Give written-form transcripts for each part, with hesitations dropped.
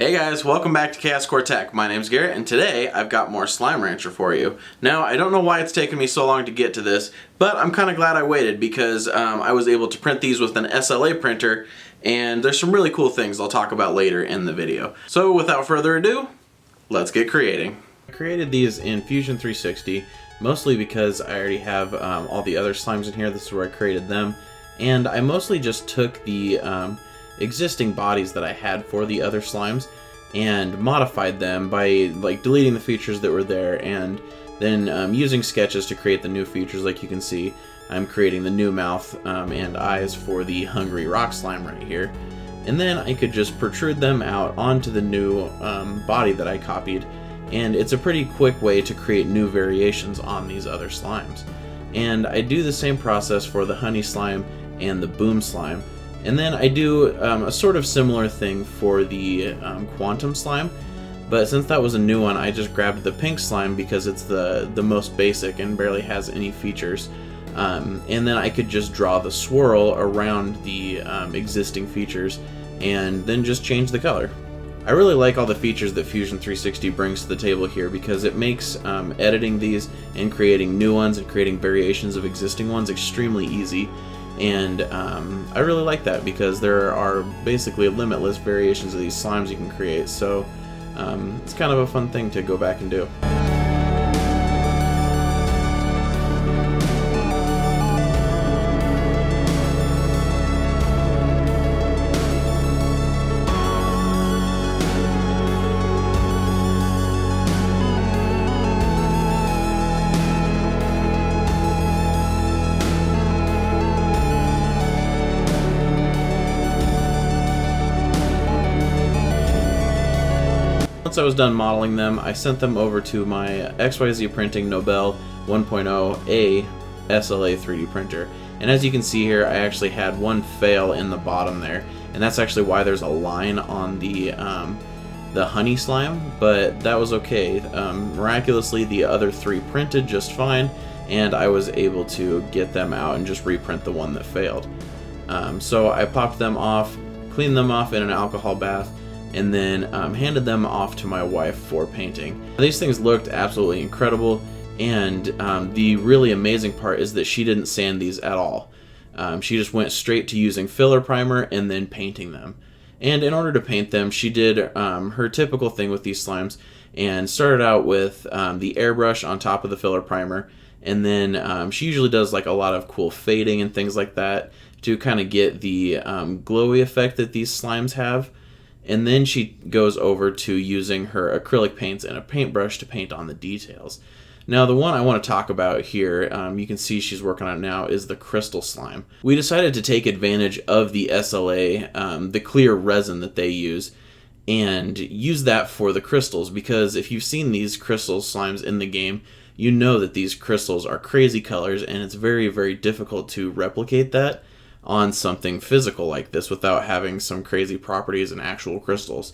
Hey guys, welcome back to Chaos Core Tech. My name's Garrett, and today I've got more Slime Rancher for you. Now, I don't know why it's taken me so long to get to this, but I'm kind of glad I waited because I was able to print these with an SLA printer, and there's some really cool things I'll talk about later in the video. So without further ado, let's get creating. I created these in Fusion 360, mostly because I already have all the other slimes in here. This is where I created them, and I mostly just took the existing bodies that I had for the other slimes and modified them by deleting the features that were there and then using sketches to create the new features. Like you can see, I'm creating the new mouth and eyes for the hungry rock slime right here, and then I could just protrude them out onto the new body that I copied, and it's a pretty quick way to create new variations on these other slimes. And I do the same process for the honey slime and the boom slime. And then I do a sort of similar thing for the quantum slime, but since that was a new one, I just grabbed the pink slime because it's the most basic and barely has any features. And then I could just draw the swirl around the existing features and then just change the color. I really like all the features that Fusion 360 brings to the table here because it makes editing these and creating new ones and creating variations of existing ones extremely easy. And I really like that because there are basically limitless variations of these slimes you can create, so it's kind of a fun thing to go back and do. Once I was done modeling them, I sent them over to my XYZ Printing Nobel 1.0A SLA 3D printer. And as you can see here, I actually had one fail in the bottom there, and that's actually why there's a line on the honey slime, but that was okay. Miraculously, the other three printed just fine, and I was able to get them out and just reprint the one that failed. So I popped them off, cleaned them off in an alcohol bath, and then handed them off to my wife for painting. These things looked absolutely incredible, and the really amazing part is that she didn't sand these at all. She just went straight to using filler primer and then painting them. And in order to paint them, she did her typical thing with these slimes and started out with the airbrush on top of the filler primer, and then she usually does like a lot of cool fading and things like that to kind of get the glowy effect that these slimes have. And then she goes over to using her acrylic paints and a paintbrush to paint on the details. Now, the one I want to talk about here, you can see she's working on it now, is the crystal slime. We decided to take advantage of the SLA, the clear resin that they use, and use that for the crystals, because if you've seen these crystal slimes in the game, you know that these crystals are crazy colors, and it's very, very difficult to replicate that on something physical like this without having some crazy properties and actual crystals.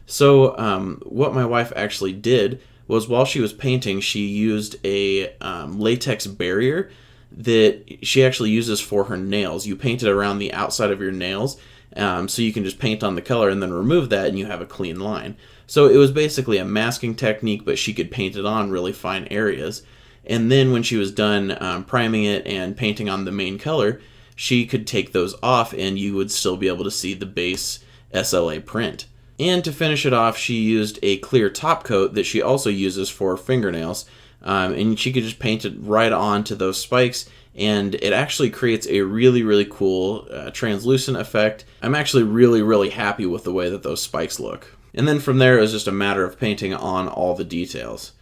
So what my wife actually did was, while she was painting, she used a latex barrier that she actually uses for her nails. You paint it around the outside of your nails, so you can just paint on the color and then remove that and you have a clean line. So it was basically a masking technique, but she could paint it on really fine areas. And then when she was done priming it and painting on the main color, she could take those off and you would still be able to see the base SLA print. And to finish it off, she used a clear top coat that she also uses for fingernails, and she could just paint it right onto those spikes, and it actually creates a really, really cool translucent effect. I'm actually really, really happy with the way that those spikes look. And then from there, it was just a matter of painting on all the details.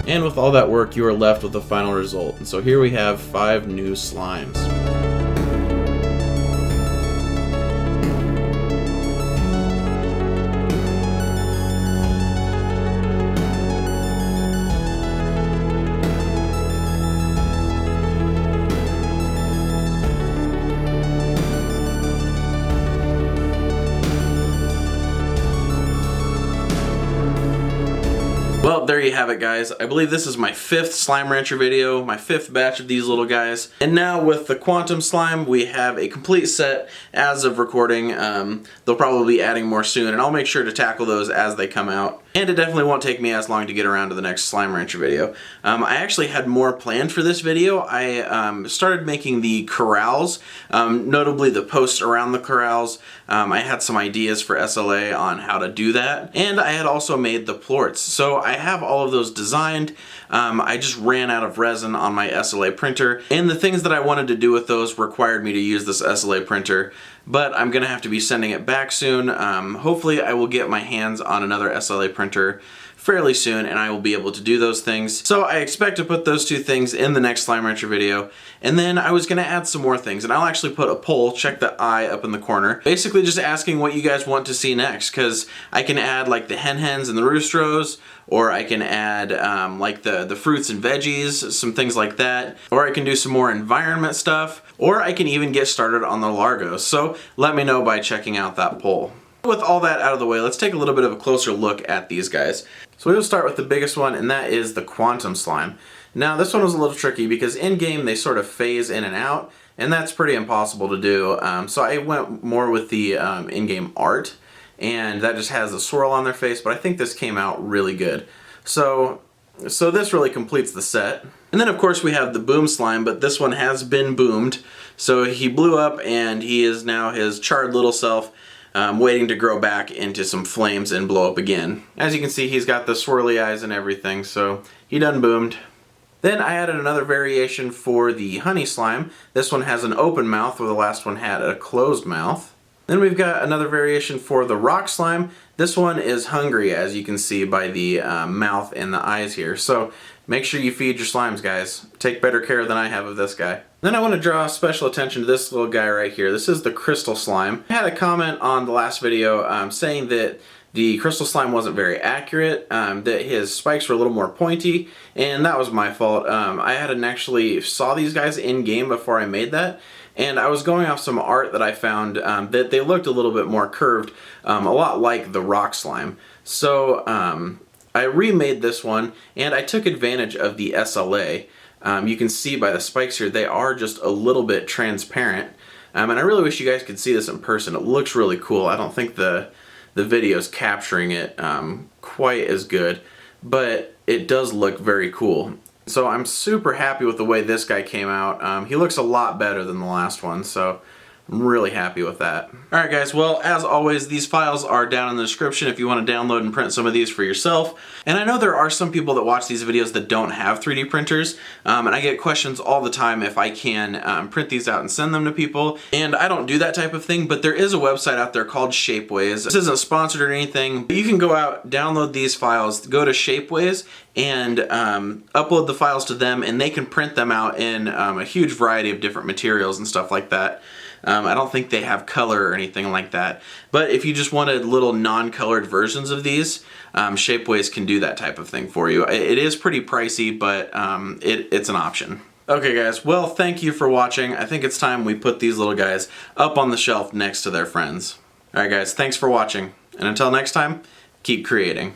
And with all that work, you are left with the final result. And so here we have 5 new slimes. Well, there you have it, guys. I believe this is my 5th Slime Rancher video, my 5th batch of these little guys. And now with the Quantum Slime, we have a complete set as of recording. They'll probably be adding more soon, and I'll make sure to tackle those as they come out. And it definitely won't take me as long to get around to the next Slime Rancher video. I actually had more planned for this video. I started making the corrals, notably the posts around the corrals. I had some ideas for SLA on how to do that, and I had also made the plorts. So I have all of those designed. I just ran out of resin on my SLA printer, and the things that I wanted to do with those required me to use this SLA printer, but I'm gonna have to be sending it back soon. Hopefully I will get my hands on another SLA printer fairly soon, and I will be able to do those things. So I expect to put those 2 things in the next Slime Rancher video, and then I was gonna add some more things, and I'll actually put a poll, check the eye up in the corner, basically just asking what you guys want to see next, because I can add like the hen-hens and the roostros, or I can add like the fruits and veggies, some things like that, or I can do some more environment stuff, or I can even get started on the Largos. So let me know by checking out that poll. With all that out of the way, let's take a little bit of a closer look at these guys. So we'll start with the biggest one, and that is the Quantum Slime. Now this one was a little tricky because in-game they sort of phase in and out, and that's pretty impossible to do. So I went more with the in-game art, and that just has a swirl on their face, but I think this came out really good. So this really completes the set. And then of course we have the Boom Slime, but this one has been boomed. So he blew up and he is now his charred little self, waiting to grow back into some flames and blow up again. As you can see, he's got the swirly eyes and everything, so he done boomed. Then I added another variation for the Honey Slime. This one has an open mouth where the last one had a closed mouth. Then we've got another variation for the Rock Slime. This one is hungry, as you can see by the mouth and the eyes here. So make sure you feed your slimes, guys. Take better care than I have of this guy. Then I want to draw special attention to this little guy right here. This is the Crystal Slime. I had a comment on the last video saying that the Crystal Slime wasn't very accurate, that his spikes were a little more pointy, and that was my fault. I hadn't actually saw these guys in game before I made that, and I was going off some art that I found that they looked a little bit more curved, a lot like the Rock Slime. So I remade this one, and I took advantage of the SLA. You can see by the spikes here, they are just a little bit transparent. And I really wish you guys could see this in person. It looks really cool. I don't think the video's capturing it quite as good, but it does look very cool. So I'm super happy with the way this guy came out. He looks a lot better than the last one, so I'm really happy with that. Alright guys, well as always these files are down in the description if you want to download and print some of these for yourself. And I know there are some people that watch these videos that don't have 3D printers, and I get questions all the time if I can print these out and send them to people. And I don't do that type of thing, but there is a website out there called Shapeways. This isn't sponsored or anything. You can go out, download these files, go to Shapeways, and upload the files to them, and they can print them out in a huge variety of different materials and stuff like that. I don't think they have color or anything like that. But if you just wanted little non-colored versions of these, Shapeways can do that type of thing for you. It is pretty pricey, but it's an option. Okay guys, well thank you for watching. I think it's time we put these little guys up on the shelf next to their friends. Alright guys, thanks for watching. And until next time, keep creating.